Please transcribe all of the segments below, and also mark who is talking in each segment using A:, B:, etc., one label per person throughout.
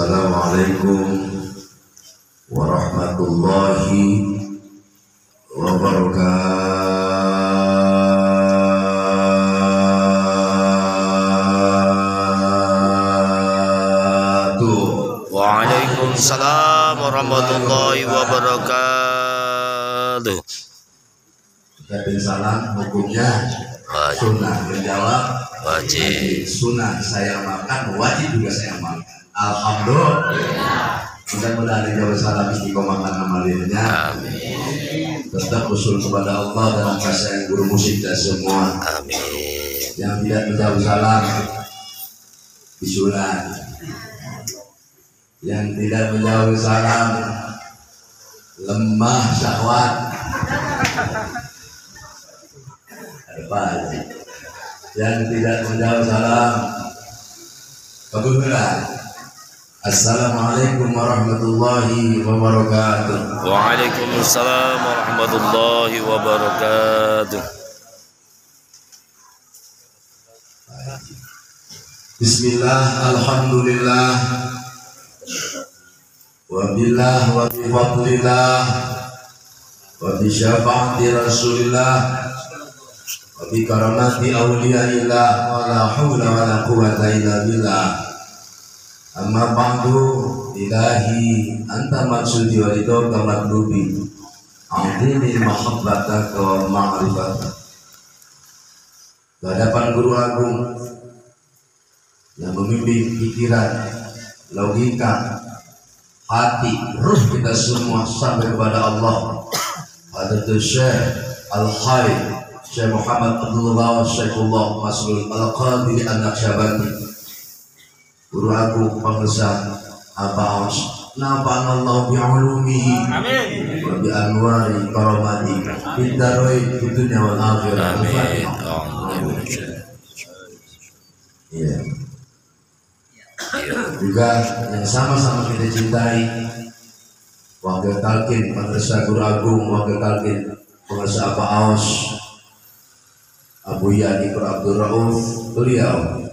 A: Assalamualaikum warahmatullahi wabarakatuh.
B: Waalaikumsalam warahmatullahi wabarakatuh.
A: Ucapin salam hukumnya sunnah, menjawab
B: wajib.
A: Sunnah saya makan, wajib juga saya makan. Alhamdulillah. Mudah-mudahan dijawab salam istiqomah amalnya.
B: Amin.
A: Tetap usul kepada Allah dalam kasih guru musik dan semua.
B: Amin.
A: Yang tidak menjawab salam disulat. Yang tidak menjawab salam lemah syahwat. Apa? Yang tidak menjawab salam kabullah. Assalamualaikum warahmatullahi wabarakatuh.
B: Waalaikumsalam warahmatullahi wabarakatuh.
A: Bismillah, alhamdulillah, wabillah wa bifadlillah, wa bisyafaati rasulillah, wa bikaramati awliyaillah, wa la hawla wa la quwwata illa billah. Amma ba'du, ilahi anta maksudi wa ridho kamatlubi a'dini mahabbataka wa ma'rifataka. Hadapan guru agung yang memimpin pikiran, logika, hati, ruh kita semua sampai kepada Allah. Hadatul Syekh Al-Hayy Syekh Muhammad Abdullah Syekhullah Masrul Al-Qadiri An-Naqsyabandi, guru aku pembesar Abaus, nafa'anallahu bi'ulumihi wa bi'anwari karamati fid darain fid dunya wal akhirah. Iya. Juga yang sama-sama kita cintai, wakil talqin Madrasah Guru Agung, wakil talqin Madrasah Abaus Abu Yani Abdul Rauf, beliau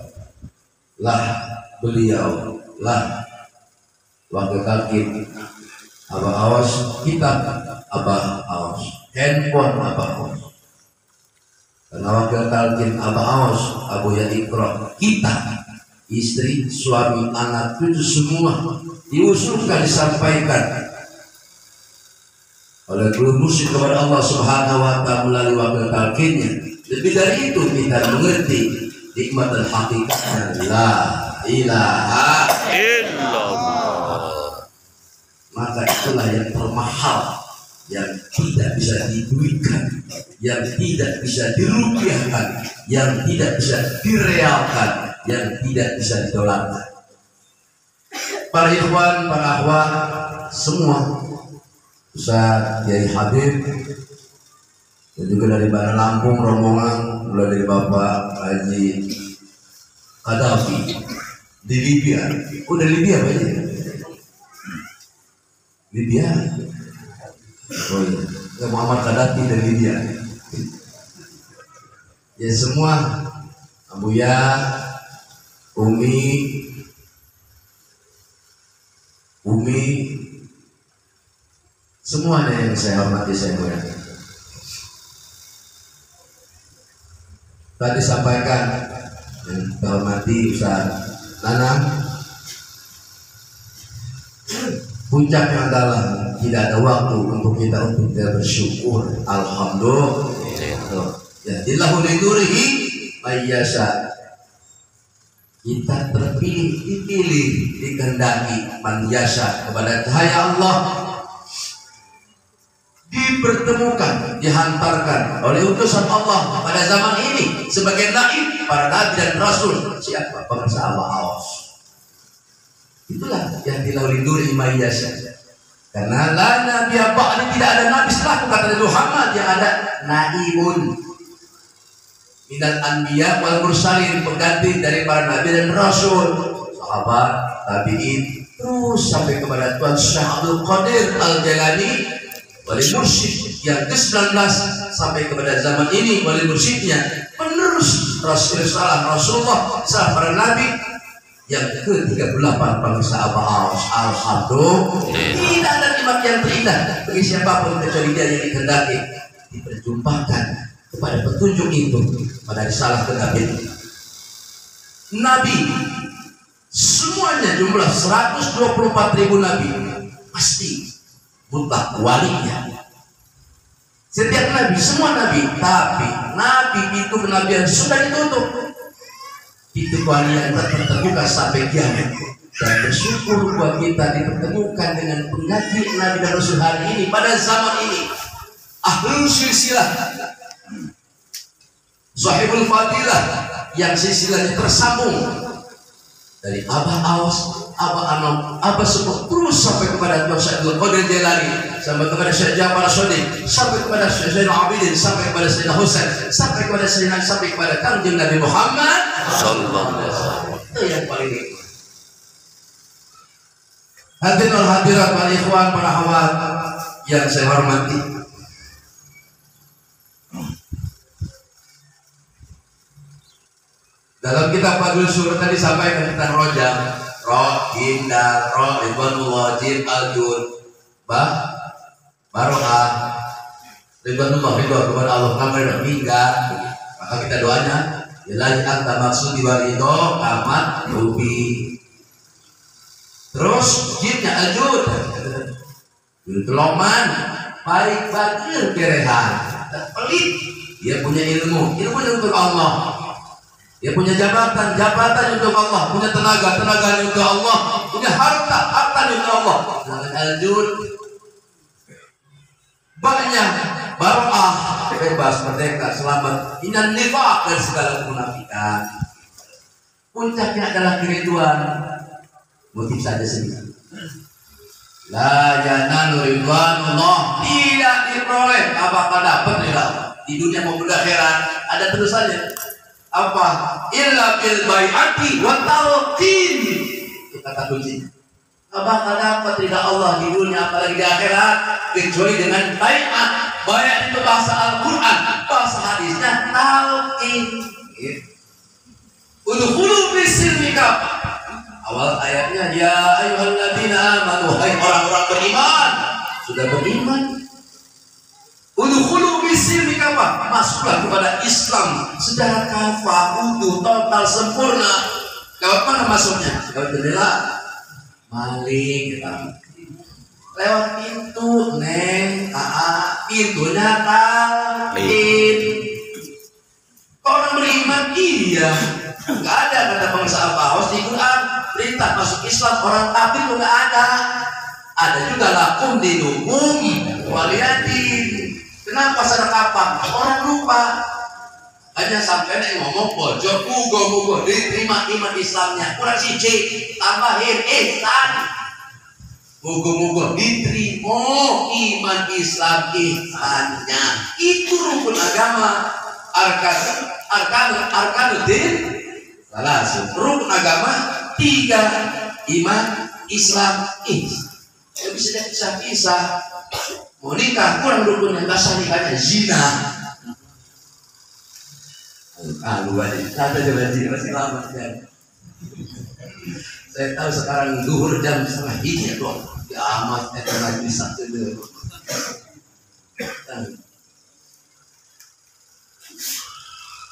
A: lah wakil talqin Abah Awas, kitab Abah Awas, handphone Abah Awas. Karena wakil talqin Abah Awas, Abu Ya Ikra, kita, istri, suami, anak, cucu semua diusulkan, disampaikan oleh guru musik kepada Allah Subhanahu wa Ta'ala melalui wakil talqinnya. Lebih dari itu kita mengerti nikmat dan hakikatnya la ilaha illallah. Maka itulah yang termahal, yang tidak bisa diduitkan, yang tidak bisa dirupiahkan, yang tidak bisa direalkan, yang tidak bisa didolarkan. Para ikhwan, para akhwat semua, Ustaz Kiai Habib dan juga dari Bandar Lampung rombongan, mulai dari Bapak Haji Qaddafi di Libya. Udah Libya Pak ya? Libya. Oh iya. Muhammad Qaddafi dari Libya. Ya semua, Abuya, Umi, semuanya yang saya hormati, saya muliakan. Tadi sampaikan yang terhormati Ustaz Nanang, puncaknya adalah tidak ada waktu untuk kita bersyukur. Alhamdulillah. Ya, illahu lidurihi mayyasha. Kita terpilih, dipilih, dikehendaki man yasha, kepada cahaya Allah dipertemukan, dihantarkan oleh utusan Allah pada zaman ini sebagai naib para nabi dan rasul. Siapa? Bangsa Awas. Itulah yang dilawiduri mayyasha. Karena la nabiyya ba'di, tidak ada nabi setelah kata Muhammad, yang ada naibun minal anbiya wal mursalin, pengganti dari para nabi dan rasul, sahabat, tabi'in, terus sampai kepada Tuan Syekh Abdul Qadir Al-Jailani wali mursyid yang ke-19 sampai kepada zaman ini. Wali mursyidnya penerus Rasulullah, para nabi, yang ke-38 bangsa Abbas. Alhamdulillah, tidak ada nikmat yang terindah bagi siapapun kecuali dia yang dikehendaki diperjumpakan kepada petunjuk itu pada risalah kenabian. Nabi semuanya jumlah 124.000 nabi pasti mutlak walinya. Setiap nabi, semua nabi, tapi nabi itu kenabian sudah ditutup. Itu kalian tetap terbuka sampai kiamat. Dan bersyukur buat kita dipertemukan dengan pengganti nabi dan rasul hari ini pada zaman ini. Ahlul silsilah, sahibul fadilah, yang silsilahnya tersambung dari Abah Awas, Abah Anom, Abah Sepuh terus sampai kepada Tuan Syekh Abdul Qadir Jailani, sampai kepada Syekh Ja'far Shadiq, sampai kepada Syekh Zainal Abidin, sampai kepada Sayyidina Husain, sampai kepada Sayyidina, sampai kepada Kanjeng Nabi Muhammad sallallahu alaihi wasallam. Itu yang paling nikmat. Hadirin wal hadirat wal ikhwan para hawat yang saya hormati, dalam kitab Fadlul Syuhur tadi sampaikan tentang rojam, Hindar, Ridwanullah, Jin, Aljun, Baro'ah, Ridwanullah, Ridwan kepada Allah, namanya hingga. Maka kita doanya, Ilahi anta maksudi warido, amat, rubi. Terus Jinnya Aljun, Loman, baik bakir kerehan, pelit. Dia punya ilmunya untuk Allah. Dia punya jabatan untuk Allah, punya tenaga untuk Allah, punya harta untuk Allah. Aljun banyak, Baro'ah bebas, merdeka, selamat, inan nifaq dari segala kemunafikan. Puncaknya adalah keriduan. Motif saja sendiri. La yanalu ridwanullah, tidak diperoleh apakah dapat tidak di dunia maupun di akhirat. Ada terus saja. Apa? Illa bil bai'ati wa talqin. Itu kata kunci. Apakah dapat ridha Allah di dunia apalagi di akhirat kecuali dengan bai'at. Bai'at itu bahasa Al-Qur'an, bahasa hadisnya talqin. Udkhulu bis-silmi kafah. Awal ayatnya ya ayyuhalladzina amanu, hai orang-orang beriman, sudah beriman. Udkhulu bis-silmi kafah, masuklah kepada Islam secara kafah, utuh, total, sempurna. Lewat mana masuknya? Lewat jendela, maling, lewat pintu, neng, pintunya talqin. Orang beriman iya, nggak ada kata bangsa Abbas di Quran perintah masuk Islam orang kafir itu nggak ada. Ada juga lakum dinukum waliyadin. Kenapa sadar kapan? Orang lupa. Hanya sampai nih ngomong pojok mugo diterima iman Islamnya. Kurang siji tambahin ihsan. Mugo diterima iman Islam ihsannya. Itu rukun agama. Arkanuddin salah. Rukun agama 3, iman, Islam, ihsan. Ya bisa pisah. Mau nikah kurang rukun yang basah nikahnya zina. Luar ini kata jalan masih lama kan. Saya tahu sekarang duhur jam 2:30 doang. Ya amat lagi satu dulu.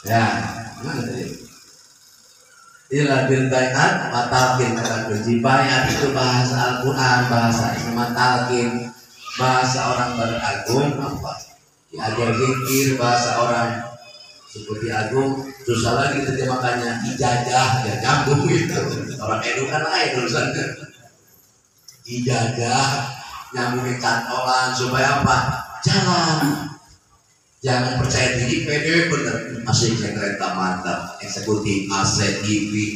A: Ya, mana tadi? Ila bil bai'at wa talqin, kata kunci. Bai'at itu bahasa Al-Qur'an, bahasa Islam, talqin bahasa orang beragung, apa? Diajar zikir bahasa orang seperti agung, susah lagi terjemahannya ijazah, ya nyambung gitu. Orang edu kan lain urusannya. Ijazah nyambungin cantolan supaya apa? Jalan. Jangan percaya diri, pede bener. Masih kereta mantap, eksekutif, aset, TV,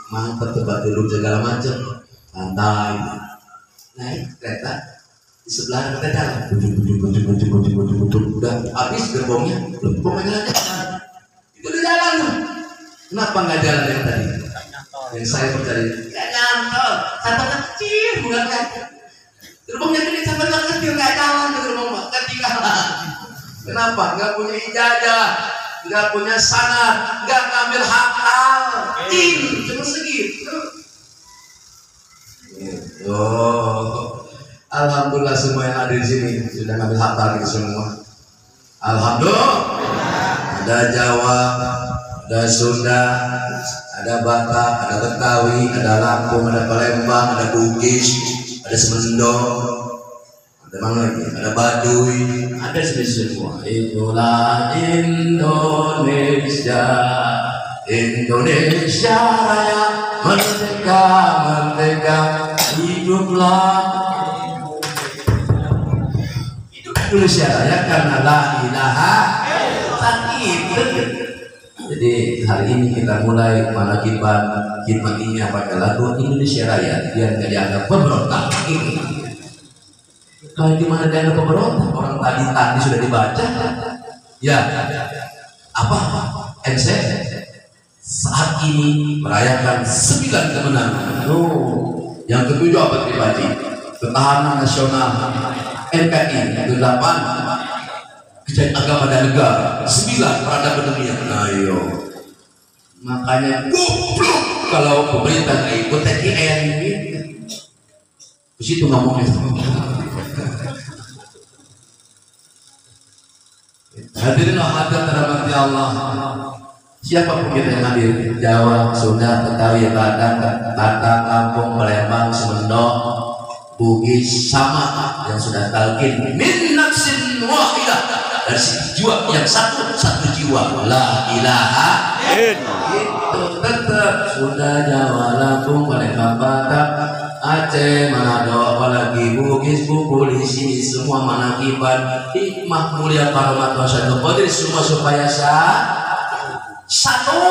A: mantap, tempat duduk segala macam, santai. Naik kereta. Di sebelah kita jalan, udah habis gerbongnya, pokoknya jalan. Itu udah jalan tuh. Kenapa nggak jalan yang tadi? Yang saya percaya, nggak nyantol, sampai kecil, bukan kecil. Gerbongnya gede sampai kecil, nggak jalan ke gerbong, ketinggalan. Kenapa? Nggak punya ijazah, nggak punya sanad, nggak ngambil hafal, cuma segitu. Alhamdulillah semua yang ada di sini sudah ngambil hafal gitu semua. Alhamdulillah. Ada Jawa, ada Sunda, ada Batak, ada Betawi, ada Lampung, ada Palembang, ada Bugis, ada Semendong, ada mana lagi? Ada Baduy, ada semua. Itulah Indonesia, Indonesia Raya, merdeka, merdeka, hiduplah Indonesia Raya karena la ilaha illallah. Jadi hari ini kita mulai mengakibat khidmat ini pakai lagu Indonesia Raya biar nggak dianggap pemberontak. Kalau di mana dianggap pemberontak, orang tadi sudah dibaca. Ya, apa? MC saat ini merayakan 9 kemenangan. Yang ketujuh apa pribadi? Ketahanan nasional. NKRI 8 kejadian agama dan negara 9 peradaban dunia. Ayo, makanya goblok kalau pemerintah nggak ikut TKN di situ ngomongnya. Hadirin hadirat rahmati Allah. Siapa pun kita yang hadir, Jawa, Sunda, Betawi, Batak, Lampung, Palembang, Semendong, Bugis, sama yang sudah talqin min nafsin wahidah, dari jiwa yang satu jiwa, la ilaha illallah. Itu tetap Sunda, Jawa, Lampung, Palembang, Batak, Aceh, Manado, apalagi Bugis, Bukul, di sini semua manakiban hikmah mulia karomat wasyatul qadir, semua supaya satu.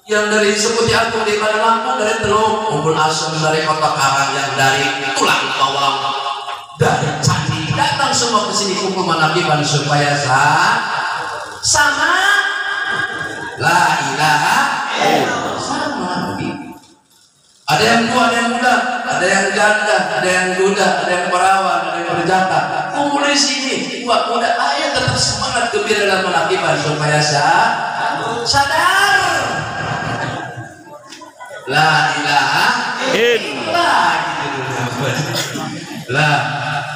A: Yang dari Seputi Agung di Bandar Lampung, dari Teluk, Umbul Asem, dari Kota Karang, yang dari Tulang Bawang, dari Candi, datang semua ke sini kumpul manakiban supaya sama, la ilaha illallah, sama. Ada yang tua, ada yang muda, ada yang janda, ada yang duda, ada yang perawan, ada yang berjata. Kumpul di sini, tua muda, ayo tetap semangat gembira dalam manakiban supaya sadar. La ilaha illallah. Lah,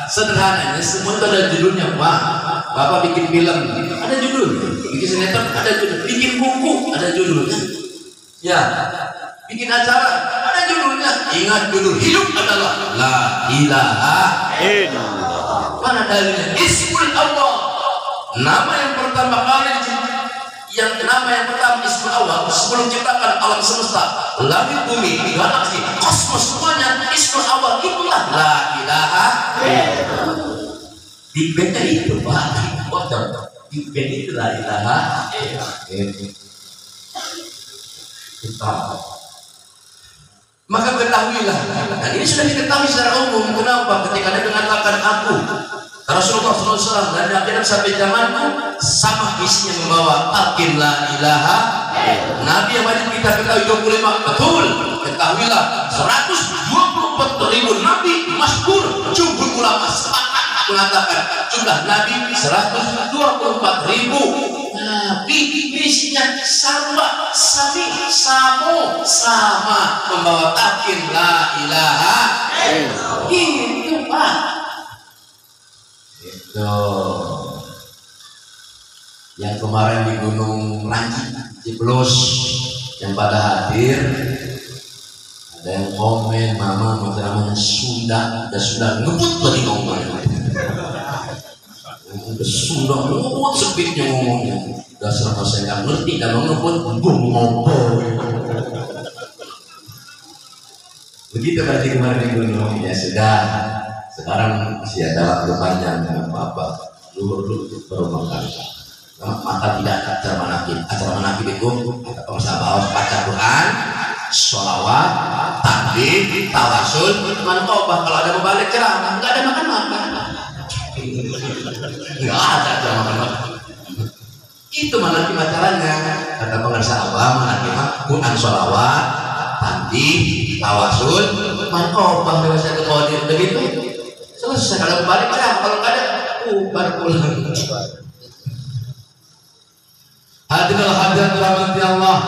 A: sederhananya semua itu ada judulnya, Pak. Bapak bikin film, ada judul. Bikin sinetron, ada judul. Bikin buku, ada judulnya. Ya, bikin acara, ada judulnya. Ingat judul hidup adalah la ilaha illallah. Mana dalilnya? Ismul Allah. Nama yang pertama kali Ismul Allah sebelum ciptakan alam semesta, langit bumi, galaksi, kosmos, semuanya Ismul Allah itulah la ilaha illallah. Big Bang-nya itu, Pak. Big Bang itu la ilaha illallah. Maka ketahuilah, dan ini sudah diketahui secara umum. Kenapa? Ketika Nabi mengatakan aku Rasulullah SAW dari akhirat sampai zamanku sama isinya membawa akin la ilaha illallah. Nabi yang wajib kita ketahui 25, betul. Ketahuilah 124.000 nabi masyhur, jumhur ulama sepakat mengatakan jumlah nabi 124.000 nabi, isinya sama membawa akin la ilaha illallah. Itu, Pak. Itu yang kemarin di Gunung Ranji, Jeblos, yang pada hadir, ada yang komen, mama namanya Sunda, sudah ngebut lagi ngomongnya, sudah ngebut sepitnya ngomongnya, dasar saya nggak ngerti, kalau ngebut gue ngomong. Begitu berarti kemarin di Gunung, ya sudah. Sekarang masih ada waktu panjang, apa-apa dulu baru makan. Maka tidak acara manakib itu kata pengusaha baca Quran, sholawat, takbir, tawasul, manqobah. Kalau ada balik ceramah, nggak ada makan-makan, nggak ada makan-makan. Itu manakib acaranya. Kata pengusaha manakib Quran, sholawat, takbir, tawasul, manqobah, dewasa kemudian begitu. Selesai. Kalau balik ceramah, kalau nggak ada baru pulang. Hadirin hadirat rahmati Allah.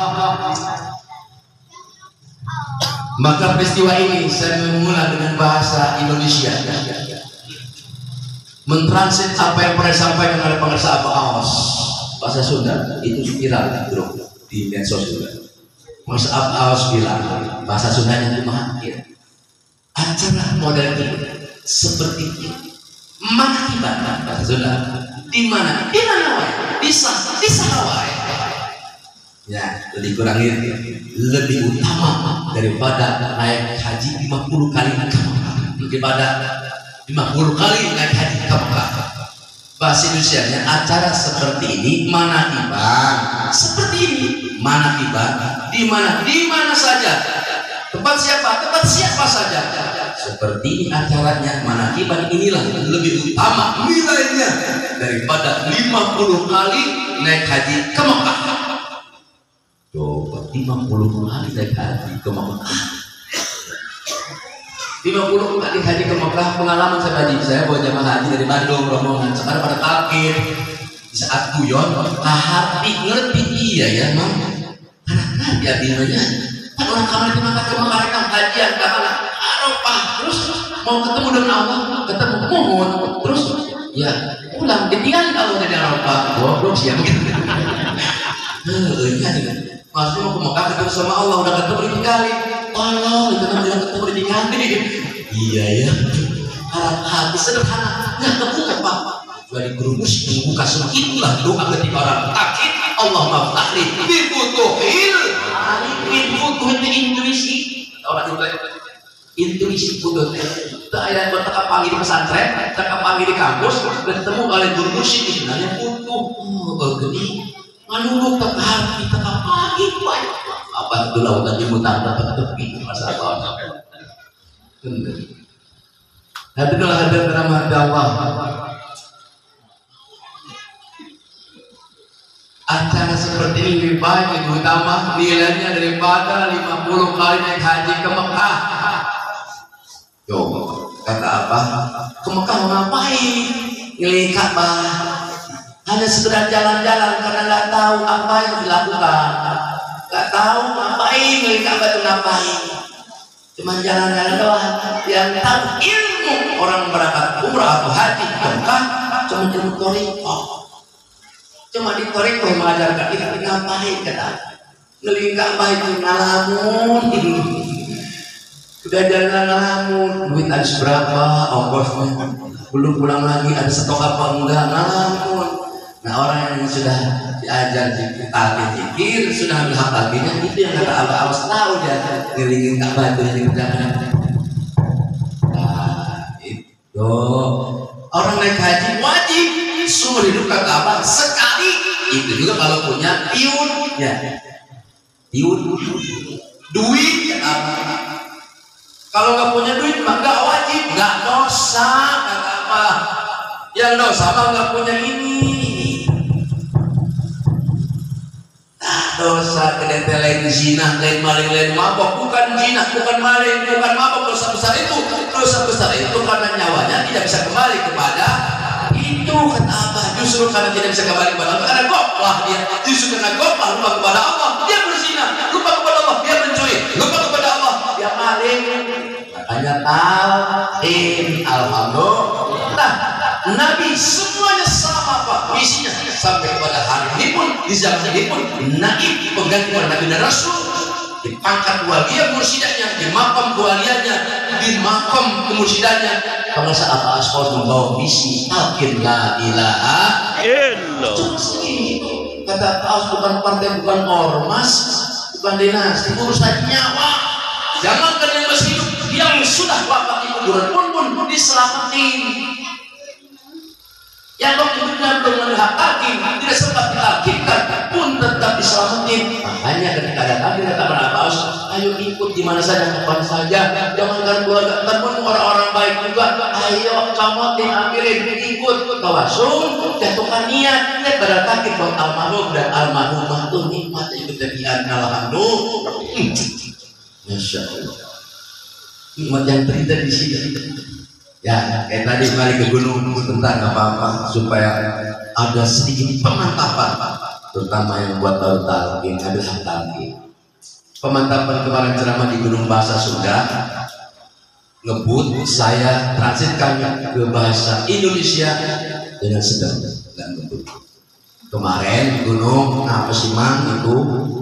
A: Maka peristiwa ini saya memulai dengan bahasa Indonesia, mentransit apa yang pernah disampaikan oleh pengarsa Abu Awas, bahasa Sunda itu viral di medsos juga. Pengarsa Abu Awas bilang bahasa Sundanya cuma acara model ini seperti ini. Mana tiba bahasa Sunda? Di mana wae? Di Hawaii. Ya, lebih kurangin lebih utama daripada naik haji 50 kali daripada 50 kali naik haji ke Mekah. Bahasa Indonesianya acara seperti ini mana tiba seperti ini mana tiba di mana saja tempat siapa saja seperti ini acaranya mana tiba. Inilah lebih utama nilainya daripada 50 kali naik haji ke Mekah. Coba 50 kali naik haji ke Mekah. 50 kali haji ke Mekah. Pengalaman saya bawa jamaah haji dari Bandung rombongan sekarang pada kaget di saat guyon hati ngerti iya ya mang karena dia bilangnya kan orang kamar itu maka ke Mekah rekam hajian ke mana Arafah terus mau ketemu dengan Allah ketemu mohon terus ya pulang ditinggalin Allah dari Arafah goblok siang gitu. Maksudnya mau ke Mekah ketemu sama Allah udah ketemu ditinggalin tolong itu namanya ketemu ditinggalin. Iya ya harap hati sederhana nggak kebuka pak dari berumus membuka semua. Itulah doa ketika orang sakit Allah maftahli bifutuhil bifutuhil intuisi orang intuisi butuh itu ayat buat teka pagi di pesantren teka pagi di kampus bertemu oleh guru musik sebenarnya butuh gini manuluk teka hati teka pagi apa itu lautan jimutan dapat tepi masa apa hadirinlah hadirin rahmat Allah. Acara seperti ini lebih baik lebih utama nilainya daripada 50 kali naik haji ke Mekah. Coba kata apa? Ke Mekah mau ngapain? Ngelihat Ka'bah. Hanya sekedar jalan-jalan karena nggak tahu apa yang dilakukan. Nggak tahu ngapain ngelihat Ka'bah itu ngapain. Cuma jalan-jalan doang. Yang tahu ilmu orang berangkat umrah atau haji ke Mekah cuma ilmu thariqah. Cuma di thariqah yang mengajarkan kita ngapain kata. Ngelihat Ka'bah itu ngalamun. Udah jalan ngalamun, duit ada seberapa, ongkosnya belum pulang lagi, ada stok apa enggak, ngalamun. Nah orang yang sudah diajar zikir, sudah ambil hafalnya, itu yang kata Abu Awas tahu dia ngelingin Ka'bah itu yang dikerjakan. Nah itu orang naik haji wajib seumur hidup ke Ka'bah sekali. Itu juga kalau punya tiun, ya tiun, duit ya apa. Kalau nggak punya duit mah nggak wajib, nggak dosa, kata apa? Yang dosa mah nggak punya ini. Nah, dosa kedete lain zina, lain maling, lain mabok, bukan zina, bukan maling, bukan mabok. Dosa besar itu karena nyawanya tidak bisa kembali kepada itu, kata apa? Justru karena tidak bisa kembali kepada Allah, karena goplah dia. Justru karena goplah lupa kepada Allah, dia berzina, lupa kepada Allah, dia mencuri, lupa kepada Allah, dia maling. Makanya tauhid, alhamdulillah. Nabi semuanya sama pak isinya sampai kepada hari ini pun di zaman ini pun naib pengganti para nabi dan rasul di pangkat waliyah mursyidahnya, di makam kewaliannya, di makam kemursyidahnya. Penguasa apa asal membawa misi tauhid la ilaha illallah. Cuma segitu. Kata Paus bukan partai, bukan ormas, bukan dinasti, urusan nyawa. Jangankan yang masih hidup, yang sudah wafat di kuburan pun diselamatin. Yang hidupnya belum melihat kaki, tidak sempat ditakibkan pun tetap diselamatin. Makanya ketika ada takdir kata para Paus, ayo ikut di mana saja, kapan saja, jangan keluarga teman orang-orang baik juga. Ayo kamu diambilin, ikut tawasul, jatuhkan niat pada takdir buat almarhum dan almarhumah itu nikmat yang kejadian alhamdulillah. Masya Allah, nikmat yang terjadi di sini. Ya, kayak tadi kembali ke gunung tentang apa-apa supaya ada sedikit pemantapan terutama yang buat baru talqin adalah talqin. Pemantapan kemarin ceramah di Gunung Bahasa sudah ngebut, saya transitkan ke bahasa Indonesia dengan sedang dan ngebut. Kemarin Gunung apa sih Mang itu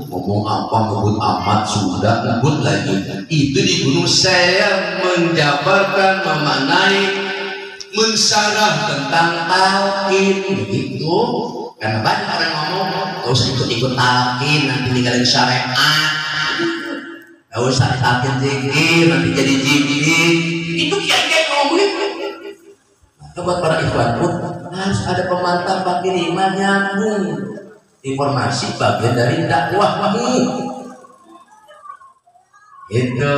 A: ngomong apa ngebut amat sudah ngebut lagi. Itu di Gunung saya menjabarkan, memaknai, mensyarah tentang talqin begitu. Karena banyak orang ngomong gak usah ikut talqin nanti ninggalin syariat, gak usah talqin zikir nanti jadi jin. Itu kiai-kiai ngomong itu. Nah, buat para ikhwan pun harus ada pemantap kiriman nyambung. Informasi bagian dari dakwahmu. Itu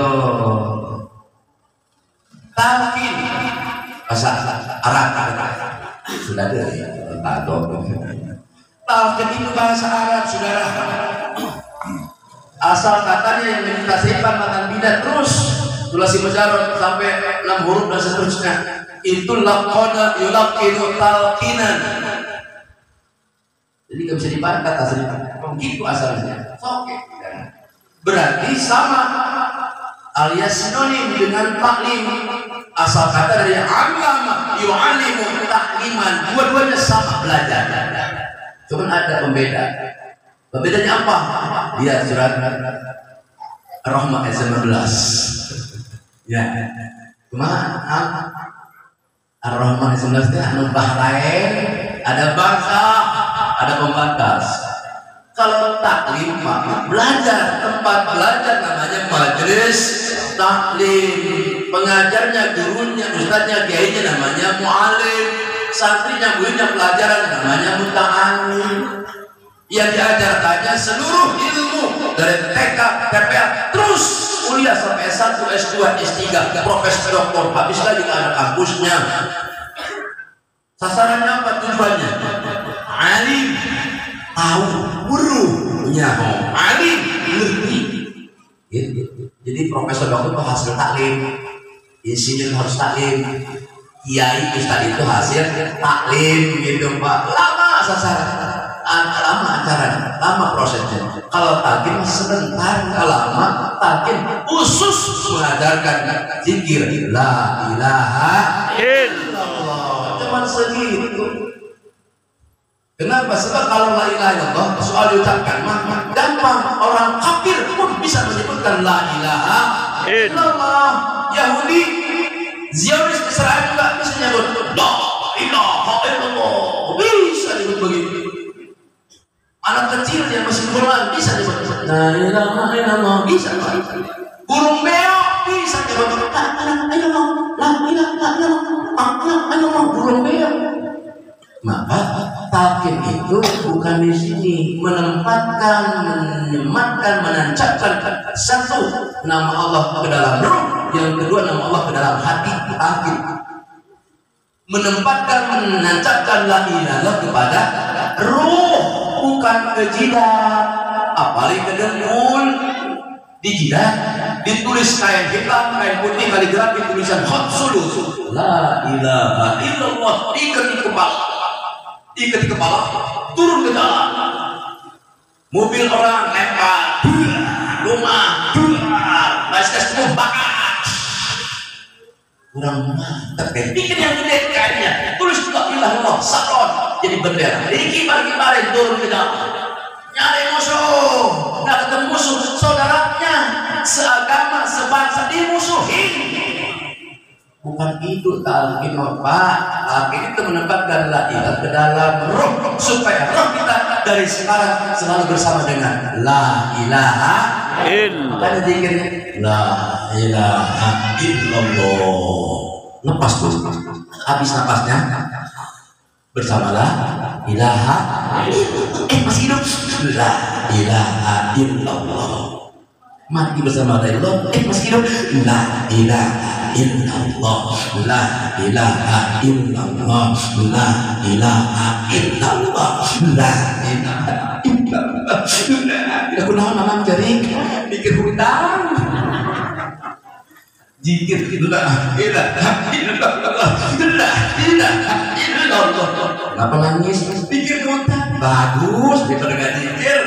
A: talqin bahasa Arab sudah ada ya. Talqin itu bahasa Arab, saudara. Asal katanya yang meditasikan makan bidat terus tulasi mujarrad sampai 6 huruf dan seterusnya. Itu laqana yulaqinu talqinan. Jadi nggak bisa dibantah aslinya. Begitu asalnya. Oke. Berarti sama alias sinonim dengan taklim. Asal kata dari allama yu'allimu takliman. Dua-duanya sama belajar. Cuman ada pembeda. Pembedanya apa? Lihat surat Ar-Rahman ayat 19. Ya. Kemana? Ar-Rahman ayat 19 itu anu bahrain, ada bangsa, ada pembatas. Kalau taklim maka belajar, tempat belajar namanya majelis taklim. Pengajarnya, gurunya, ustadznya, kiainya namanya mu'alim. Santrinya, muridnya, pelajaran namanya muta'alim. Yang diajarkannya seluruh ilmu dari TK, TPA, terus kuliah sampai S1, S2, S3, profesor, doktor, habis lagi ke anak kampusnya. Sasarannya apa tujuannya? Alim, tahu, guru, punya alim, ngerti. Jadi profesor doktor itu hasil taklim, insinyur harus taklim, kiai ustaz itu hasil taklim gitu Pak. Lama sasaran. Lama acaranya, lama prosesnya. Kalau talqin sebentar, nggak lama. Talqin khusus mengajarkan zikir la ilaha illallah. Cuman segitu. Kenapa? Sebab kalau la ilaha illallah soal diucapkan mah gampang. Orang kafir pun bisa menyebutkan la ilaha illallah. Yahudi, Zionis Israel juga bisa menyebut la ilaha illallah. Bisa disebut begitu. Anak kecil yang masih bola bisa disebut la ilaha illallah, bisa. Burung beo bisa disebut la ilaha illallah, la ilaha illallah, burung beo. Maka talqin itu bukan di sini menempatkan, menyematkan, menancapkan satu nama Allah ke dalam ruh, yang kedua nama Allah ke dalam hati. Talqin menempatkan, menancapkan la ilaha kepada ruh, bukan ke jidat. Apalagi ke dengkul. Di jidat ditulis kain hitam, kain putih, kaligrafi tulisan khatsulus la ilaha illallah. Ikat di kepala, turun ke dalam. Mobil orang lempar, rumah naskah bakar. Kurang mantap deh. Bikin yang gede kainnya, tulis la ilaha illallah, saklon jadi bendera. Kibar-kibarin turun ke dalam. Nyari musuh, nggak ketemu musuh, saudaranya seagama, sebangsa dimusuhin. Bukan itu talqin Pak. Talqin itu menempatkan la ilaha ke dalam roh, supaya roh kita dari sekarang selalu bersama dengan la ilaha illallah. Makanya zikirnya la ilaha illallah. Lepas tuh, habis napasnya bersama la ilaha masih hidup la ilaha illallah. Mati bersama la ilaha masih hidup la ilaha illallah, la ilaha illallah, la ilaha illallah, la ilaha illallah. Tidak pernah mamam jadi pikir hutang. Zikir la ilaha illallah, la ilaha illallah. Kenapa nangis? Pikir hutang. bagus daripada gak zikir.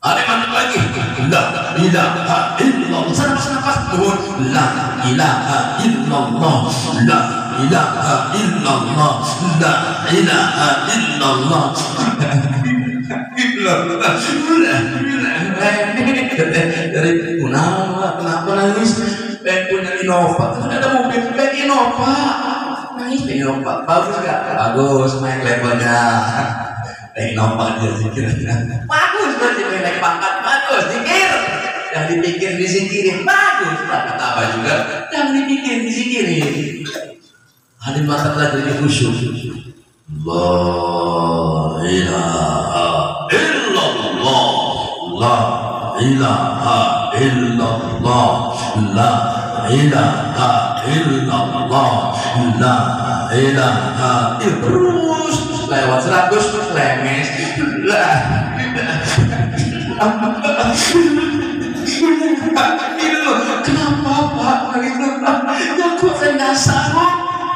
A: Ada mantap lagi. La ilaha illallah. Nafas turun. La ilaha illallah. La ilaha illallah. La ilaha illallah. Dari kenapa nangis? Punya Innova. Ada mobil Innova. Nangis Innova. Bagus gak? Bagus. Naik levelnya. Innova dia zikir. Bagus berarti naik pangkat. Bagus zikir. Yang dipikir dizikirin. Bagus. Kata apa juga? Yang dipikir dizikirin. Ada masalah jadi khusyuk. La ilaha illallah. La ilaha illallah. La ilaha illallah. La ilaha illallah. Lewat 100 lemes. Lah. Kenapa Pak? Ya kok saya nggak sanggup.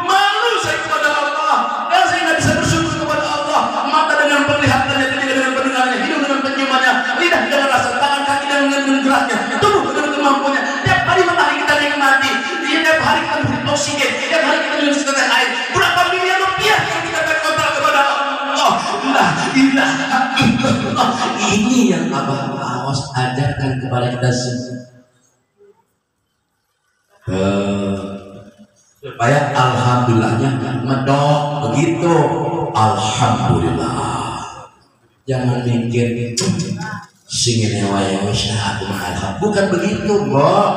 A: Malu saya kepada Allah. Dan saya nggak bisa bersyukur kepada Allah. Mata dengan penglihatannya, telinga dengan pendengarannya, hidung dengan penciumannya, lidah dengan rasa, tangan kaki dengan geraknya, tubuh dengan kemampuannya. Tiap hari matahari kita nikmati. Tiap hari kita beri oksigen. Tiap hari kita minum setetes air. Berapa miliar rupiah yang kita berkontrak kepada Allah. La ilaha illallah. Ini yang Abah Awas ajarkan kepada kita semua. Supaya alhamdulillahnya medok begitu. Alhamdulillah. Jangan mikir singin wayang alhamdulillah. Bukan begitu, Mbok.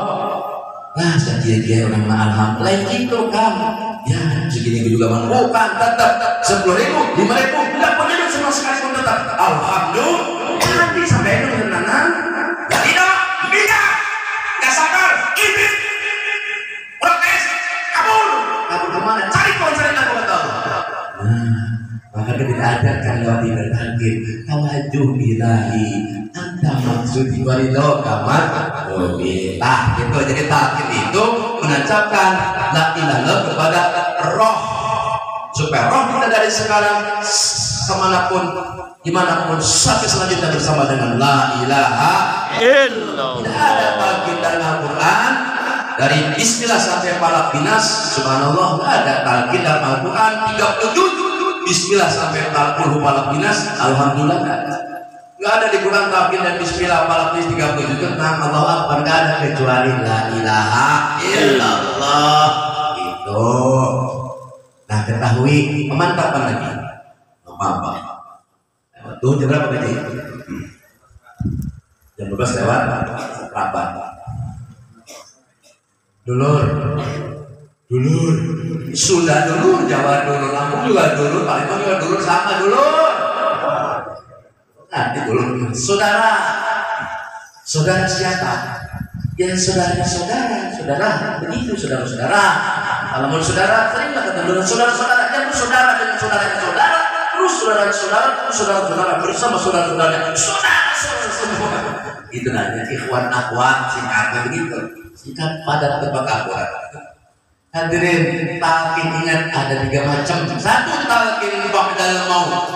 A: Nah, saya orang alhamdulillah lain itu kan. Ya, segini juga bukan tetap 10.000, 5.000, tidak punya duit sama sekali pun tetap alhamdulillah. Nanti sampai itu benar-benar tidak bisa, nggak sabar, ini protes, kabur kemana? Cari konser aku kata Allah. Maka kita ajarkan lewat ibadah takbir, tawajuh ilahi, anta maksudi warido kamat billah. Itu jadi takbir itu menancapkan la ilaha kepada roh, supaya roh kita dari sekarang kemanapun, dimanapun sampai selanjutnya bersama dengan la ilaha illallah. Tidak ada takbir dalam Al-Quran dari bismillah sampai falak binas, subhanallah. Tidak ada takbir dalam Al-Quran 37 bismillah sampai falak binas, alhamdulillah. Nggak ada di Quran takbir dan bismillah falak binas 37 tentang Allah Akbar. Nggak ada kecuali la ilaha illallah. Itu. Nah, ketahui pemantapan lagi. Apa? Tuh jam berapa tadi? Jam 12 lewat seperempat. Dulur, Sunda dulur, Jawa dulur, Lampung juga dulur, Palembang juga dulur, sama dulur. Nanti dulur, saudara siapa? Ya saudara, begitu saudara. Kalau mau saudara, seringlah ketemu dengan saudara, jangan saudara dengan saudara, terus saudara bersama saudara semua. Itu namanya ikhwan akhwat, singkatnya begitu. Singkat padat tebak akhwat. Hadirin, talqin ingat ada 3 macam. Satu, talqin ba'dal maut.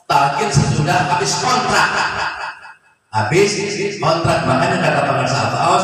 A: Talqin sesudah habis kontrak. Makanya kata para sahabat, awas